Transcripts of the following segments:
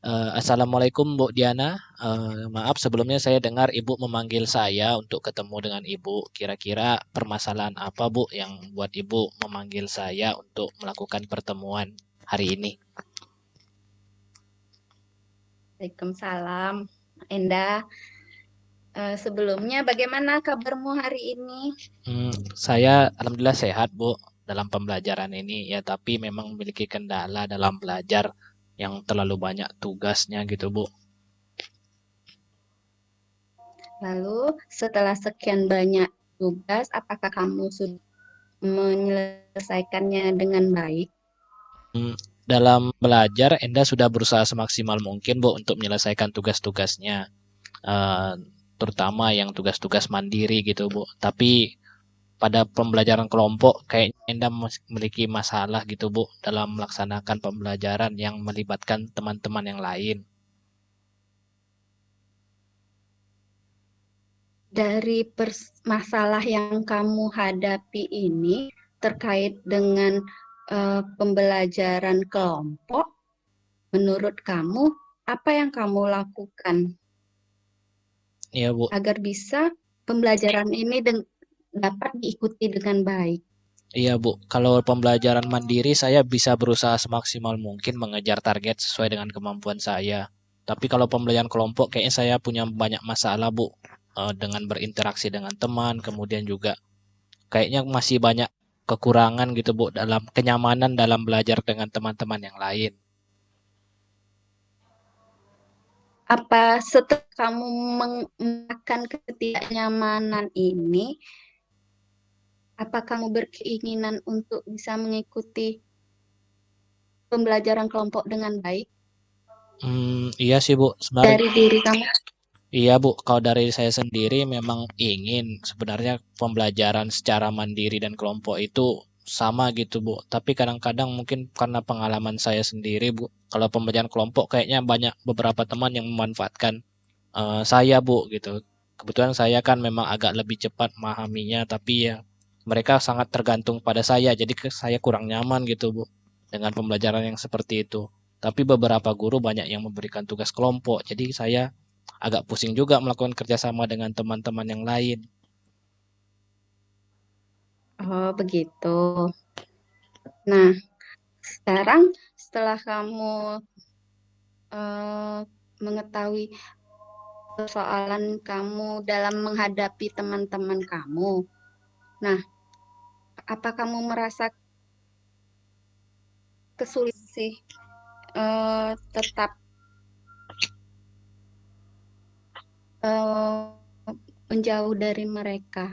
Assalamualaikum Bu Diana. Maaf sebelumnya saya dengar Ibu memanggil saya untuk ketemu dengan Ibu. Kira-kira permasalahan apa Bu yang buat Ibu memanggil saya untuk melakukan pertemuan hari ini? Waalaikumsalam, Endah. Sebelumnya bagaimana kabarmu hari ini? Saya alhamdulillah sehat Bu dalam pembelajaran ini ya, tapi memang memiliki kendala dalam belajar yang terlalu banyak tugasnya gitu Bu. Lalu setelah sekian banyak tugas, apakah kamu sudah menyelesaikannya dengan baik? Hmm, Dalam belajar Enda sudah berusaha semaksimal mungkin Bu untuk menyelesaikan tugas-tugasnya. eh, Terutama yang tugas-tugas mandiri gitu Bu. Tapi pada pembelajaran kelompok kayaknya Enda memiliki masalah gitu Bu dalam melaksanakan pembelajaran yang melibatkan teman-teman yang lain. Dari masalah yang kamu hadapi ini terkait dengan pembelajaran kelompok, menurut kamu apa yang kamu lakukan Iya Bu, agar bisa pembelajaran ini dapat diikuti dengan baik? iya Bu. Kalau pembelajaran mandiri saya bisa berusaha semaksimal mungkin mengejar target sesuai dengan kemampuan saya. Tapi kalau pembelajaran kelompok kayaknya saya punya banyak masalah Bu. Dengan berinteraksi dengan teman, kemudian juga kayaknya masih banyak kekurangan gitu Bu dalam kenyamanan dalam belajar dengan teman-teman yang lain. Apa setelah kamu mengatakan ketidaknyamanan ini, apa kamu berkeinginan untuk bisa mengikuti pembelajaran kelompok dengan baik Iya sih Bu, sebenarnya dari diri kamu? iya Bu, kalau dari saya sendiri memang ingin sebenarnya pembelajaran secara mandiri dan kelompok itu sama gitu Bu. Tapi kadang-kadang mungkin karena pengalaman saya sendiri Bu, kalau pembelajaran kelompok kayaknya banyak beberapa teman yang memanfaatkan saya Bu gitu. Kebetulan saya kan memang agak lebih cepat memahaminya, tapi ya mereka sangat tergantung pada saya, jadi saya kurang nyaman gitu Bu dengan pembelajaran yang seperti itu. Tapi beberapa guru banyak yang memberikan tugas kelompok, jadi saya agak pusing juga melakukan kerjasama dengan teman-teman yang lain. Oh, begitu. Nah, sekarang setelah kamu eh, mengetahui persoalan kamu dalam menghadapi teman-teman kamu, nah, apa kamu merasa kesulitan sih tetap eh, menjauh dari mereka?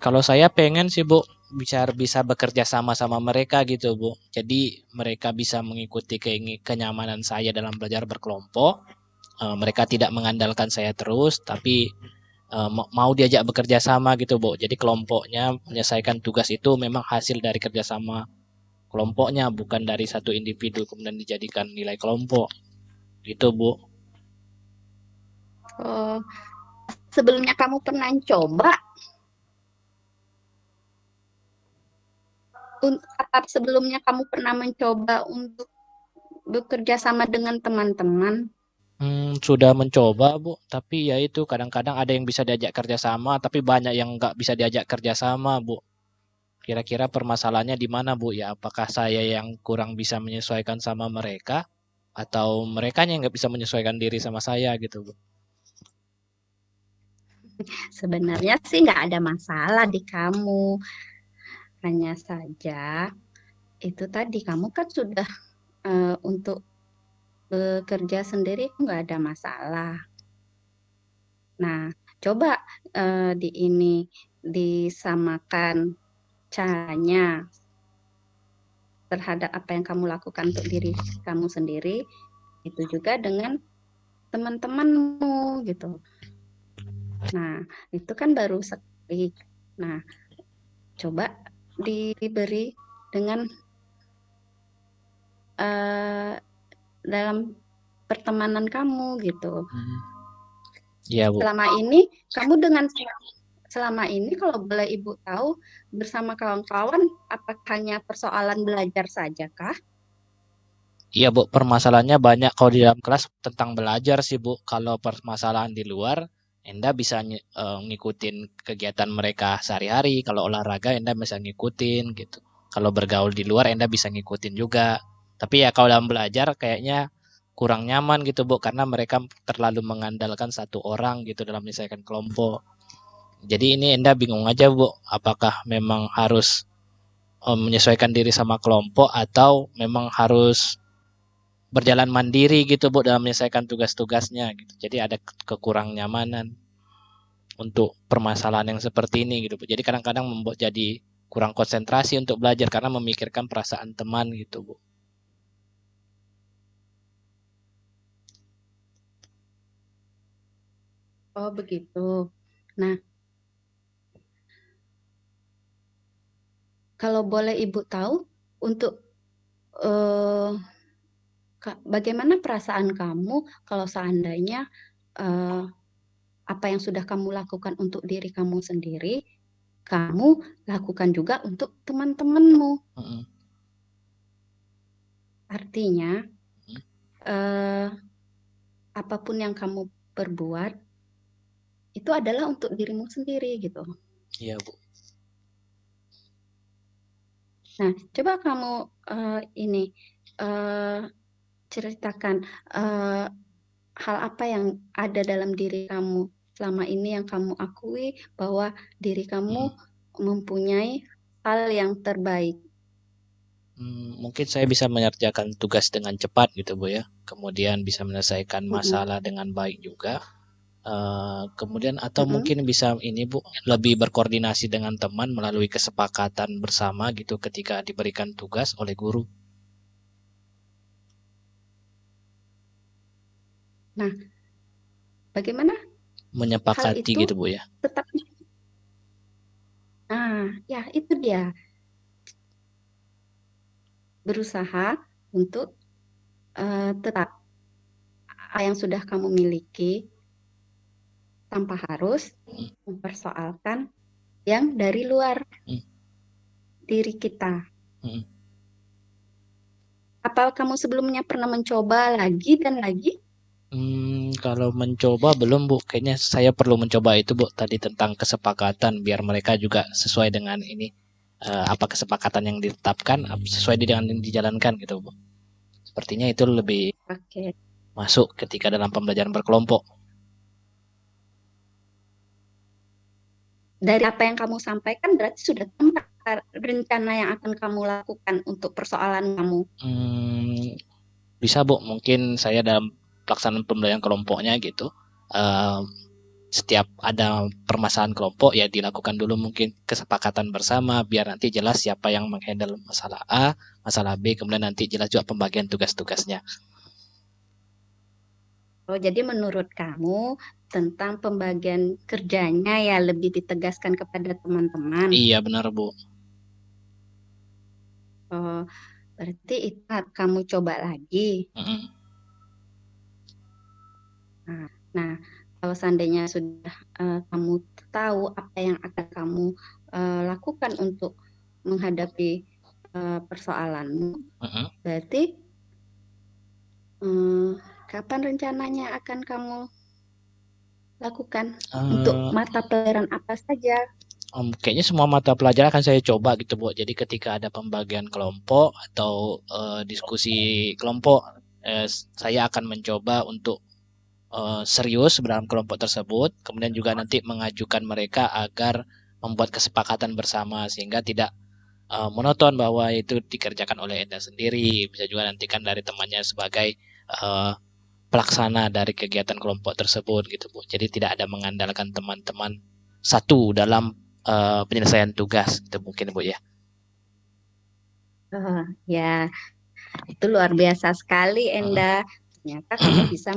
Kalau saya pengen sih Bu bisa bisa bekerja sama sama mereka gitu Bu. Jadi mereka bisa mengikuti kenyamanan saya dalam belajar berkelompok. Mereka tidak mengandalkan saya terus, tapi mau diajak bekerja sama gitu Bu. Jadi kelompoknya menyelesaikan tugas itu memang hasil dari kerjasama kelompoknya, bukan dari satu individu kemudian dijadikan nilai kelompok. Gitu Bu. Oh, sebelumnya kamu pernah coba atau sebelumnya kamu pernah mencoba untuk bekerja sama dengan teman-teman? Sudah mencoba Bu, tapi ya itu kadang-kadang ada yang bisa diajak kerjasama, tapi banyak yang nggak bisa diajak kerjasama Bu. Kira-kira permasalahannya di mana Bu ya? Apakah saya yang kurang bisa menyesuaikan sama mereka, atau mereka yang nggak bisa menyesuaikan diri sama saya gitu Bu? Sebenarnya sih nggak ada masalah di kamu. Hanya saja itu tadi kamu kan sudah untuk bekerja sendiri nggak ada masalah. Nah, coba di ini disamakan caranya terhadap apa yang kamu lakukan untuk diri kamu sendiri, itu juga dengan teman-temanmu gitu. Nah, itu kan baru sekali. Nah, coba diberi dengan dalam pertemanan kamu gitu. Hmm, Iya Bu. Selama ini kamu selama ini kalau boleh Ibu tahu bersama kawan-kawan apakah hanya persoalan belajar saja kah? Iya Bu, permasalahannya banyak kalau di dalam kelas tentang belajar sih Bu. Kalau permasalahan di luar, Enda bisa ngikutin kegiatan mereka sehari-hari. Kalau olahraga Enda bisa ngikutin gitu. Kalau bergaul di luar Enda bisa ngikutin juga. Tapi ya kalau dalam belajar kayaknya kurang nyaman gitu Bu, karena mereka terlalu mengandalkan satu orang gitu dalam menyelesaikan kelompok. Jadi ini Enda bingung aja Bu, apakah memang harus menyesuaikan diri sama kelompok atau memang harus berjalan mandiri gitu Bu dalam menyelesaikan tugas-tugasnya gitu. Jadi ada kekurang nyamanan untuk permasalahan yang seperti ini gitu Bu. Jadi kadang-kadang membuat jadi kurang konsentrasi untuk belajar karena memikirkan perasaan teman gitu Bu. Oh, begitu. Nah, kalau boleh Ibu tahu, untuk eh, bagaimana perasaan kamu kalau seandainya eh, apa yang sudah kamu lakukan untuk diri kamu sendiri, kamu lakukan juga untuk teman-temanmu. Mm-mm. Artinya, eh, apapun yang kamu perbuat itu adalah untuk dirimu sendiri gitu. Iya Bu. Nah, coba kamu ini eh, ceritakan eh, hal apa yang ada dalam diri kamu selama ini yang kamu akui bahwa diri kamu Mm-mm. mempunyai hal yang terbaik. Mungkin saya bisa mengerjakan tugas dengan cepat gitu Bu ya. Kemudian bisa menyelesaikan Mm-mm, masalah dengan baik juga. Kemudian atau mm-mm. mungkin bisa ini Bu, lebih berkoordinasi dengan teman melalui kesepakatan bersama gitu ketika diberikan tugas oleh guru. Nah, bagaimana hal Menyepakati itu gitu Bu ya. tetap, nah, ya itu dia, berusaha untuk tetap apa yang sudah kamu miliki tanpa harus Mm, mempersoalkan yang dari luar mm, diri kita. mm. Apa kamu sebelumnya pernah mencoba lagi dan lagi? Kalau mencoba belum Bu, kayaknya saya perlu mencoba itu Bu tadi tentang kesepakatan biar mereka juga sesuai dengan ini apa kesepakatan yang ditetapkan sesuai dengan yang dijalankan gitu Bu. Sepertinya itu lebih Oke, masuk ketika dalam pembelajaran berkelompok. dari apa yang kamu sampaikan berarti sudah tahu rencana yang akan kamu lakukan untuk persoalan kamu. Hmm, Bisa Bu, mungkin saya dalam pelaksanaan pembelajaran kelompoknya gitu. eh, Setiap ada permasalahan kelompok ya dilakukan dulu mungkin kesepakatan bersama biar nanti jelas siapa yang menghandle masalah A, masalah B, kemudian nanti jelas juga pembagian tugas-tugasnya. Oh, jadi menurut kamu tentang pembagian kerjanya ya lebih ditegaskan kepada teman-teman. Iya benar Bu. Oh, berarti itu kamu coba lagi. Mm-mm. Nah, nah, kalau seandainya sudah kamu tahu apa yang akan kamu lakukan untuk menghadapi persoalanmu, Mm-mm. berarti hmm, kapan rencananya akan kamu lakukan untuk Eh, mata pelajaran apa saja? Kayaknya semua mata pelajaran akan saya coba gitu Bu. Jadi ketika ada pembagian kelompok atau diskusi kelompok, saya akan mencoba untuk serius dalam kelompok tersebut, kemudian juga nanti mengajukan mereka agar membuat kesepakatan bersama sehingga tidak monoton bahwa itu dikerjakan oleh Enda sendiri, bisa juga nanti kan dari temannya sebagai uh, pelaksana dari kegiatan kelompok tersebut gitu Bu. Jadi tidak ada mengandalkan teman-teman satu dalam penyelesaian tugas itu mungkin Bu ya. Oh, ya, itu luar biasa sekali, Enda. Ternyata kamu bisa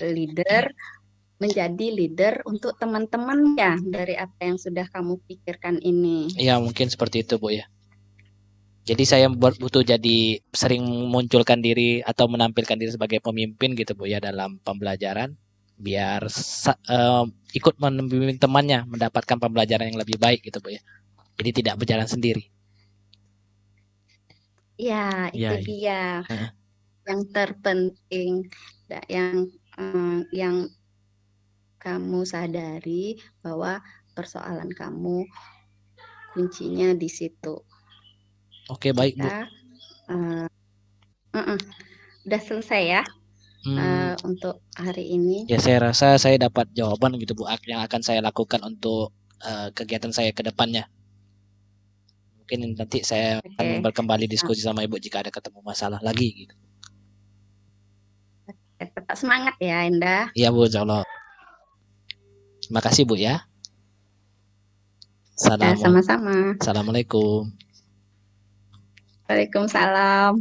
leader, menjadi leader untuk teman-teman ya dari apa yang sudah kamu pikirkan ini. Ya mungkin seperti itu Bu ya. Jadi saya butuh jadi sering memunculkan diri atau menampilkan diri sebagai pemimpin gitu Bu ya dalam pembelajaran biar ikut membimbing temannya mendapatkan pembelajaran yang lebih baik gitu Bu ya. Jadi tidak berjalan sendiri. Ya, itu Ya, dia. yang terpenting, yang kamu sadari bahwa persoalan kamu kuncinya di situ. Oke, baik, Bu. Jika udah selesai ya untuk hari ini. Ya, saya rasa saya dapat jawaban gitu, Bu, yang akan saya lakukan untuk kegiatan saya ke depannya. Mungkin nanti saya akan kembali diskusi sama Ibu jika ada ketemu masalah lagi gitu. Tetap semangat ya, Indah. Iya, Bu, insyaallah. Terima kasih, Bu ya. Ya, sama-sama. Assalamualaikum. Waalaikumsalam.